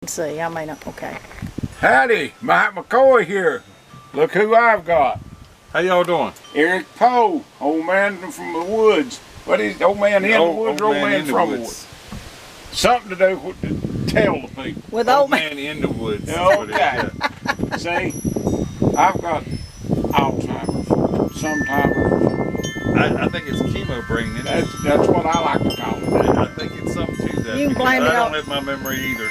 Let's see, I may not. Okay. Howdy, Mike McCoy here. Look who I've got. How y'all doing? Eric Poe, old man from the woods. What is old man in the woods or old man from the woods? Something to do with to tell the people. With Old man in the woods. Okay. See, I've got Alzheimer's, sometimes. I think it's chemo brain. That's what I like to call it. I think it's something to that. You can blame I it don't on- have my memory either.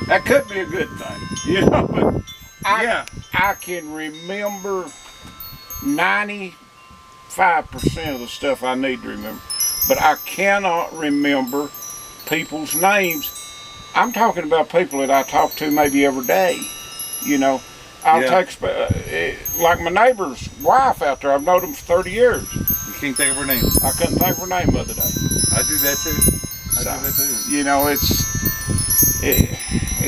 That could be a good thing, but I can remember 95% of the stuff I need to remember, but I cannot remember people's names. I'm talking about people that I talk to maybe every day. I'll text, like my neighbor's wife out there. I've known them for 30 years. You can't think of her name. I couldn't think of her name the other day. I do that too.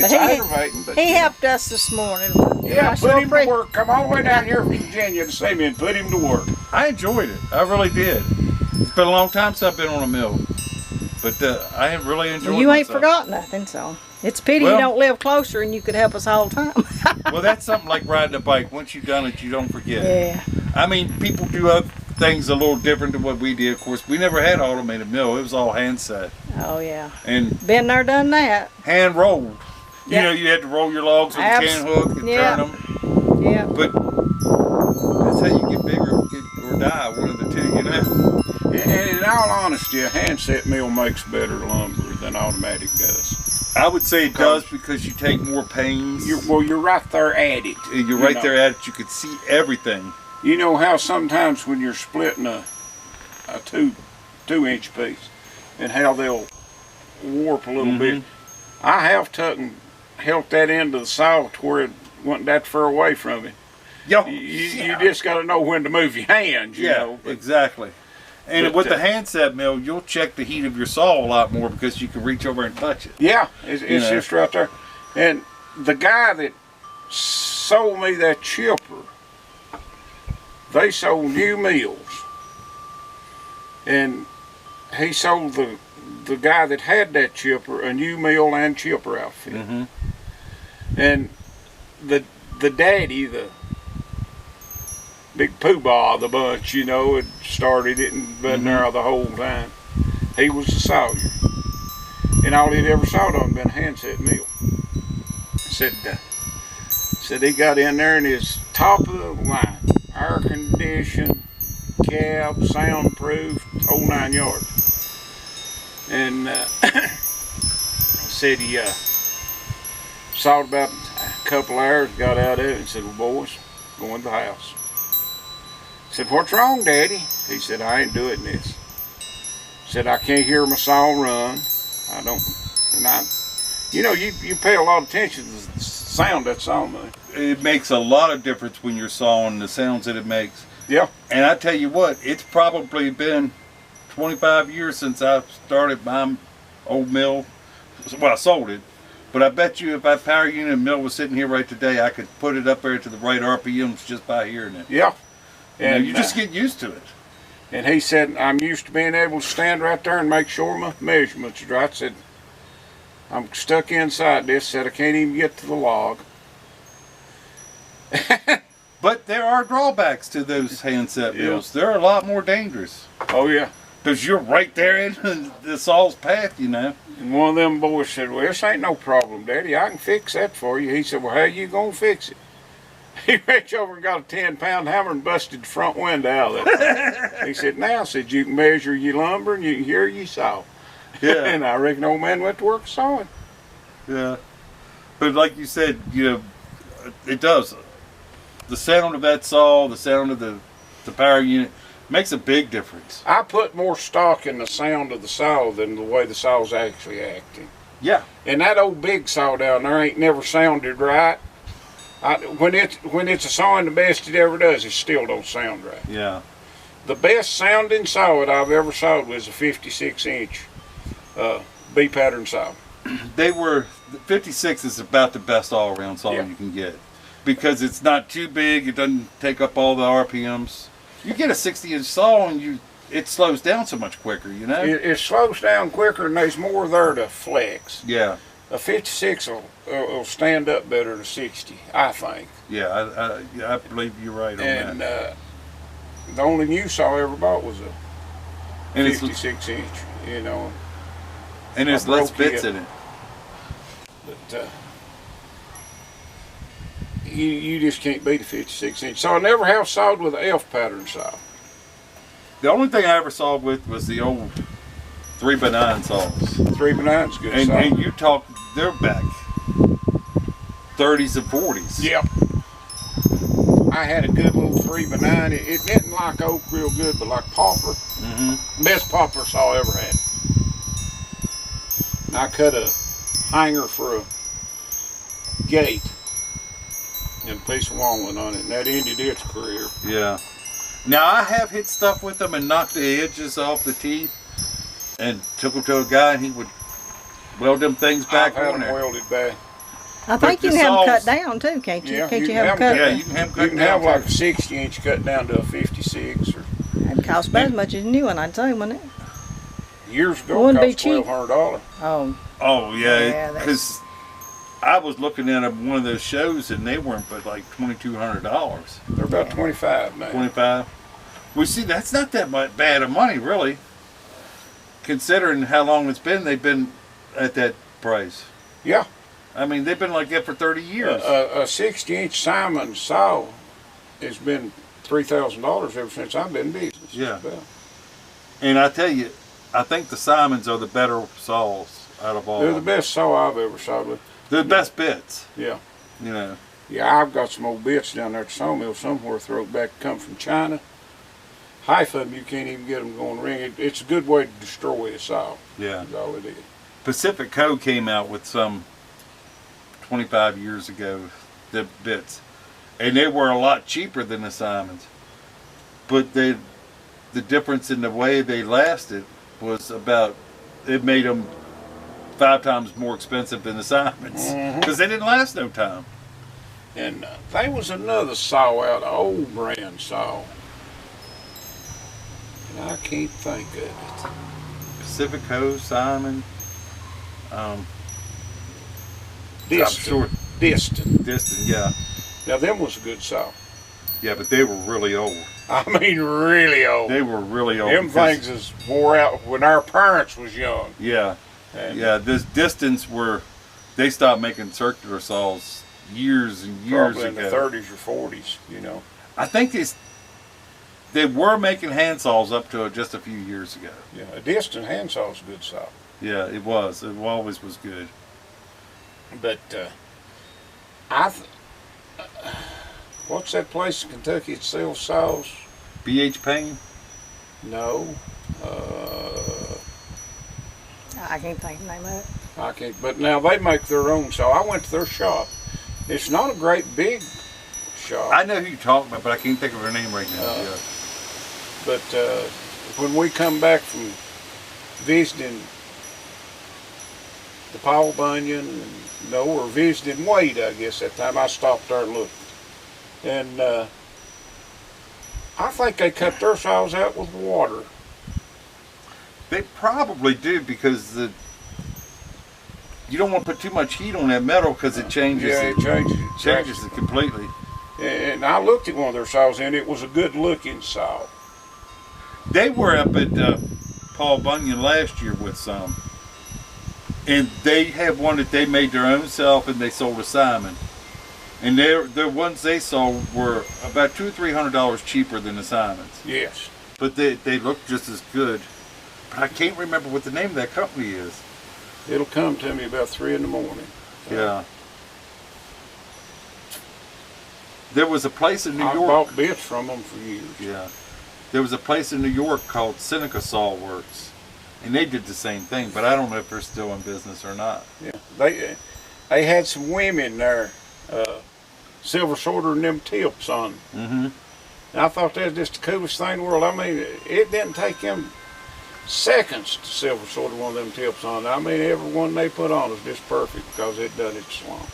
It's aggravating. But He helped us this morning. yeah, I put sure him to work. Come all the way down here from Virginia to see me and put him to work. I enjoyed it. I really did. It's been a long time since I've been on a mill, but I have really enjoyed it. You ain't forgot nothing, so it's a pity you don't live closer and you could help us all the time. Well, that's something like riding a bike. Once you've done it, you don't forget. Yeah. I mean, people do other things a little different than what we did. Of course, we never had automated mill. It was all hand set Oh yeah. and Been there, done that. hand rolled. Yeah. You know, you had to roll your logs with a can hook and Yeah. turn them. Yeah. But that's how you get bigger or die, one of the two, you know. And in all honesty, a handset mill makes better lumber than automatic does. I would say it does because you take more pains. You're right there at it. You're right there at it. You could see everything. You know how sometimes when you're splitting a 2-inch piece and how they'll warp a little bit. I have helped that end of the saw to where it wasn't that far away from it. You just got to know when to move your hands, you know. Exactly. And But, with the handset mill, you'll check the heat of your saw a lot more because you can reach over and touch it. Yeah, it's just right there. And the guy that sold me that chipper, they sold new mills. And he sold the guy that had that chipper a new mill and chipper outfit. And the daddy, the big poobah of the bunch, had started it and been there the whole time. He was the sawyer. And all he'd ever sawed on been a handset mill. Said he got in there and his top of the line, air conditioned, cab, soundproof, whole 9 yards. And said he sawed about a couple hours, got out of it and said, well, boys, going to the house. I said, what's wrong, Daddy? He said, I ain't doing this. Said, I can't hear my saw run. I don't, and you pay a lot of attention to the sound that saw makes. It makes a lot of difference when you're sawing, the sounds that it makes. Yeah. And I tell you what, it's probably been 25 years since I started my old mill. Well, I sold it. But I bet you if that power unit mill was sitting here right today, I could put it up there to the right RPMs just by hearing it. Yeah. And you just get used to it. And he said, I'm used to being able to stand right there and make sure my measurements are right. I said, I'm stuck inside this. Said, I can't even get to the log. But there are drawbacks to those handset mills. They're a lot more dangerous. Oh, yeah. Because you're right there in the saw's path, And one of them boys said, well, this ain't no problem, Daddy. I can fix that for you. He said, well, how you going to fix it? He reached over and got a 10-pound hammer and busted the front window out of it. He said, now, you can measure your lumber and you can hear your saw. Yeah. And I reckon old man went to work sawing. Yeah. But like you said, it does. The sound of that saw, the sound of the power unit makes a big difference. I put more stock in the sound of the saw than the way the saw's actually acting. Yeah. And that old big saw down there ain't never sounded right. When it's a sawing the best it ever does, it still don't sound right. Yeah. The best sounding saw that I've ever sawed was a 56-inch B-pattern saw. The 56 is about the best all-around saw you can get. Because it's not too big, it doesn't take up all the RPMs. You get a 60-inch saw and it slows down so much quicker, It slows down quicker and there's more there to flex. Yeah. A 56 will stand up better than a 60, I think. Yeah, I believe you're right on And that. the only new saw I ever bought was a And it's 56 inch, you know. and there's I less broke bits it. in it. But you just can't beat a 56 inch. So I never have sawed with an F pattern saw. The only thing I ever saw with was the old 3x9 saws. 3x9's good And, saw. and you talk, they're back 30s and 40s. Yep. I had a good little 3x9. It didn't like oak real good, but like poplar. Mm-hmm. Best poplar saw I ever had. And I cut a hanger for a gate and a piece of walnut on it, and that ended its career. Yeah. Now I have hit stuff with them and knocked the edges off the teeth and took them to a guy and he would weld them things back I've had on them there. welded back. I think the you can have them cut saws- down too, can't you? Yeah, Can't you you can have them have cut? Yeah, you can have them cut You can down have like too. a 60 inch cut down to a 56. Or It'd cost about as much as a new one, I'd say, wouldn't it? years ago, Wouldn't it be cost cheap. $1,200. Oh, Oh Yeah, yeah, that's- because I was looking at one of those shows and they weren't but like $2,200, They're about 25 now. 25. Well, see, that's not that much bad of money, really, considering how long it's been. They've been at that price. Yeah. I mean, they've been like that for 30 years. A 60 inch Simon saw has been $3,000 ever since I've been in business. Yeah. Well, And I tell you, I think the Simons are the better saws out of all. they're of the them. best saw I've ever sawed with. They're the best bits. Yeah. You know. Yeah, I've got some old bits down there at the sawmill somewhere thrown back, come from China. Half of them you can't even get them going ring. It's a good way to destroy a saw. Yeah. Is all it is. Pacific Co. came out with some 25 years ago, the bits, and they were a lot cheaper than the Simons. But the difference in the way they lasted was about, it made them 5 times more expensive than the Simons because they didn't last no time. And there was another saw out, an old brand saw. And I can't think of it. Pacific Co. Simon. I'm Distant. sure Distant. Distant, yeah. Now, them was a good saw. Yeah, but they were really old. I mean, really old. They were really old. Them because- things is wore out when our parents was young. Yeah. And Yeah, this distance were, they stopped making circular saws years and years probably in the ago. 30s or 40s, you know. I think they were making hand saws up to just a few years ago. Yeah, a distant handsaw's a good saw. Yeah, it was. It always was good. But what's that place in Kentucky that sells saws? BH Payne? No, I can't think of the name of it. I can't. But now they make their own saw. I went to their shop. It's not a great big shop. I know who you're talking about, but I can't think of her name right now. Yeah. But when we come back from visiting the Paul Bunyan, or visiting Wade, I guess that time, I stopped there and looked. And I think they cut their saws out with water. They probably do because you don't want to put too much heat on that metal because it changes Yeah, it. it changes it. Changes it completely. And I looked at one of their saws, and it was a good looking saw. They were up at Paul Bunyan last year with some, and they have one that they made their own self, and they sold to Simon. And the ones they sold were about $200 or $300 cheaper than the Simons, Yes. but they look just as good. But I can't remember what the name of that company is. It'll come to me about 3 in the morning. Yeah. There was a place in New I York. bought bits from them for years. Yeah. There was a place in New York called Seneca Saw Works, and they did the same thing, but I don't know if they're still in business or not. Yeah. They had some women there, silver sorting them tips on. Mm-hmm. And I thought that was just the coolest thing in the world. I mean, it didn't take them seconds to silver sort one of them tips on. I mean, every one they put on was just perfect because it done its long.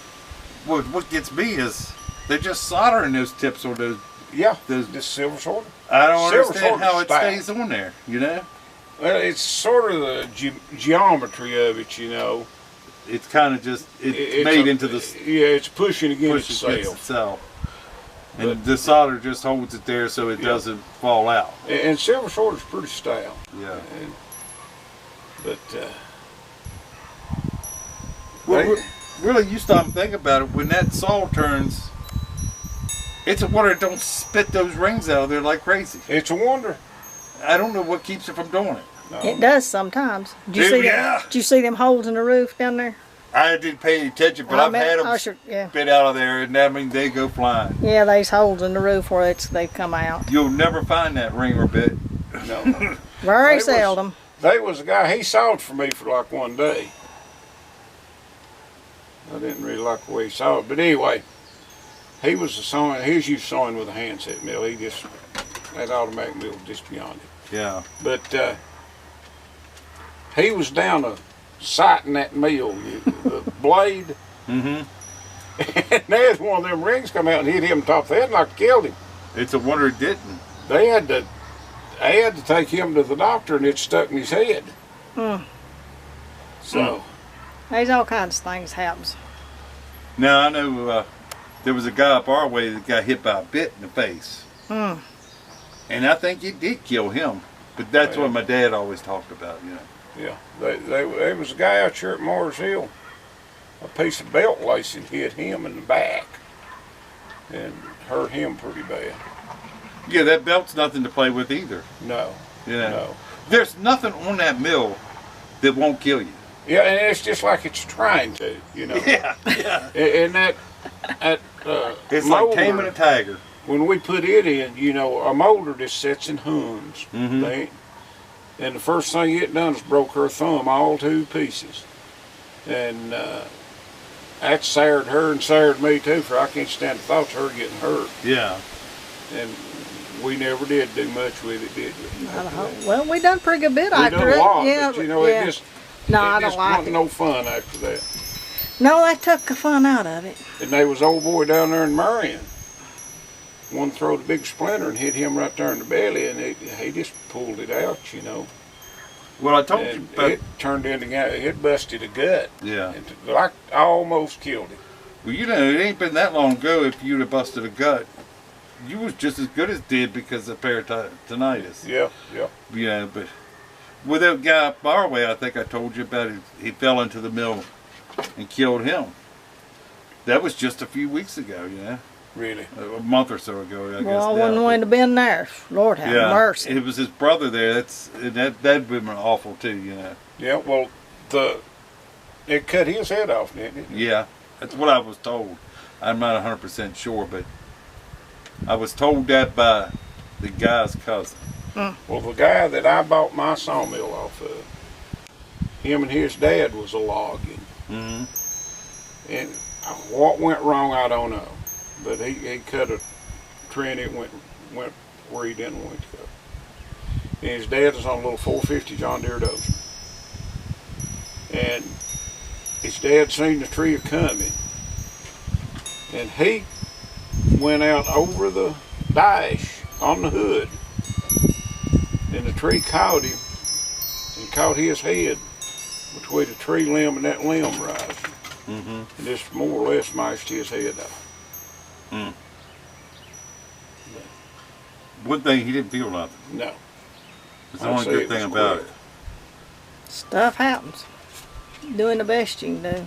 What gets me is they're just soldering those tips or those. Yeah, Those- this silver sorter. I don't Silver understand how it style. stays on there. You know. Well, it's sort of the geometry of it, you know. it's kind of just made into the yeah, it's pushing against push itself. against itself. And the solder just holds it there so it doesn't fall out. And silver sword is pretty stout. Yeah. But Well, really, you stop and think about it. When that saw turns, it's a wonder it don't spit those rings out of there like crazy. it's a wonder. I don't know what keeps it from doing it. No. It does sometimes. Did you Dude, see yeah. Did you see them holes in the roof down there? I didn't pay any attention, but I I've bet- had them oh, sure, yeah. spit out of there, and that means they go flying. Yeah, there's holes in the roof where they've come out. You'll never find that ring or bit. No. Very They was- seldom. There was a guy, he sawed for me for like one day. I didn't really like the way he sawed, but anyway, he was sawing, he was used to sawing with a handset mill. That automatic mill was just beyond it. Yeah. But he was down to sighting that mill, the blade, Mm-hmm. and there's one of them rings come out and hit him top of the head and like killed him. It's a wonder it didn't. They had to take him to the doctor and it stuck in his head. So, There's all kinds of things happens. Now, I know there was a guy up our way that got hit by a bit in the face. Hmm. And I think it did kill him. But that's Oh, yeah. what my dad always talked about, you know. yeah, there was a guy out here at Mars Hill. A piece of belt lacing hit him in the back and hurt him pretty bad. Yeah, that belt's nothing to play with either. No, Yeah. no. There's nothing on that mill that won't kill you. Yeah, and it's just like it's trying to, you know. Yeah, yeah. And that It's like molder, taming a tiger. when we put it in, you know, a molder just sits and hums. Mhm. And the first thing it done is broke her thumb all to pieces. And that soured her and soured me too, for I can't stand the thoughts of her getting hurt. Yeah. And we never did do much with it, did we? I don't know. Well, we done a pretty good bit We after done it. a lot, Yeah, but you know, yeah. it just, No, it I just don't like wasn't it. no fun after that. No, that took the fun out of it. And there was old boy down there in Marion. One throwed a big splinter and hit him right there in the belly, and he just pulled it out, you know. Well, I told you And about... it turned into, it busted a gut. Yeah. And like almost killed him. Well, you know, it ain't been that long ago if you'd have busted a gut. You was just as good as dead because of peritonitis. Yeah, yeah. You know, but with that guy up our way, I think I told you about it. He fell into the mill and killed him. That was just a few weeks ago, you know. Really. A month or so ago, I guess. Well, I now. wouldn't want to been there. Lord have mercy. It was his brother there. That'd been awful too, you know. Yeah, well, it cut his head off, didn't it? Yeah, that's what I was told. I'm not 100% sure, but I was told that by the guy's cousin. Well, the guy that I bought my sawmill off of, him and his dad was a logging. Mm-hmm. And what went wrong, I don't know. But he cut a tree and it went where he didn't want it to go. And his dad was on a little 450 John Deere dozer. And his dad seen the tree coming. And he went out over the dash on the hood. And the tree caught him and caught his head between the tree limb and that limb rise. Mm-hmm. And just more or less smashed his head off. Mm. One thing, he didn't feel nothing. No. It's the I'd only say good it was thing about quick. it. Stuff happens. Doing the best you can do.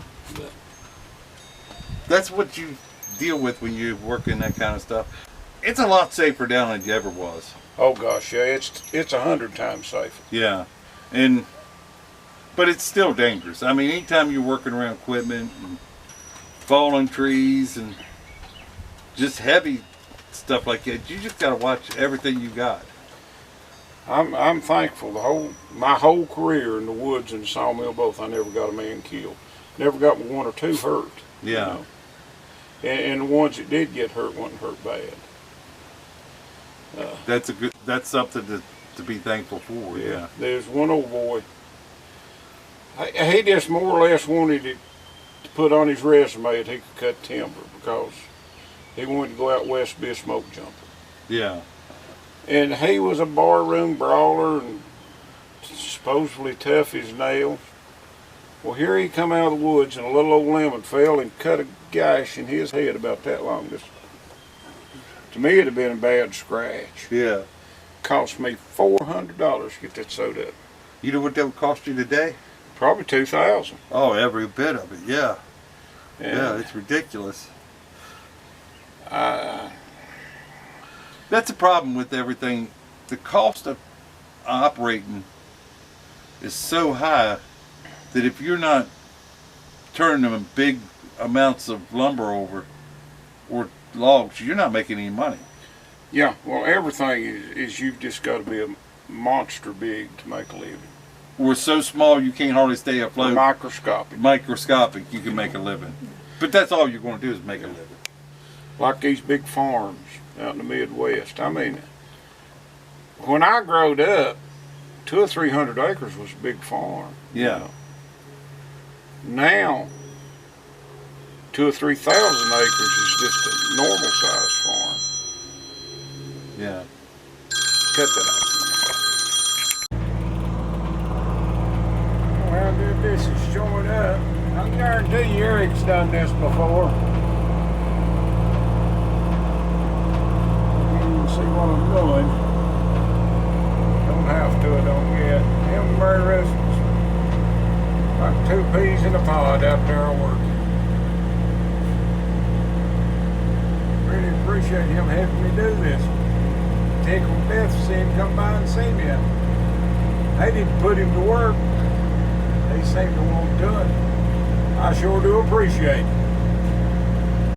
That's what you deal with when you work in that kind of stuff. It's a lot safer down than it ever was. Oh gosh, yeah, it's 100 times safer. Yeah, but it's still dangerous. I mean, anytime you're working around equipment and falling trees and just heavy stuff like that, you just got to watch everything you got. I'm thankful. My whole career in the woods and the sawmill both, I never got a man killed. Never got one or two hurt. Yeah. You know? And the ones that did get hurt wasn't hurt bad. That's something to be thankful for. Yeah. There's one old boy. He just more or less wanted it to put on his resume that he could cut timber because he wanted to go out west and be a smoke jumper. Yeah. And he was a barroom brawler and supposedly tough as nails. Well, here he come out of the woods and a little old lemon fell and cut a gash in his head about that long. To me, it'd have been a bad scratch. Yeah. Cost me $400 to get that sewed up. You know what that would cost you today? Probably $2,000. Oh, every bit of it. Yeah. And Yeah, it's ridiculous. That's the problem with everything. The cost of operating is so high that if you're not turning them big amounts of lumber over or logs, you're not making any money. Yeah, well, everything is you've just got to be a monster big to make a living. We're so small you can't hardly stay afloat. Microscopic. Microscopic, you can make a living. But that's all you're going to do is make a living. Like these big farms out in the Midwest. I mean, when I growed up, 200 or 300 acres was a big farm. Yeah. Now, 2,000 or 3,000 acres is just a normal size farm. Yeah. Cut that out. Well, dude, this is showing up. I guarantee you Eric's done this before. You can see what I'm doing. Don't have to, I don't get. Him very restless. Like 2 peas in a pod out there working. Really appreciate him helping me do this. Tickled death to see him come by and see me. They didn't put him to work. They seem to want to do it. I sure do appreciate it.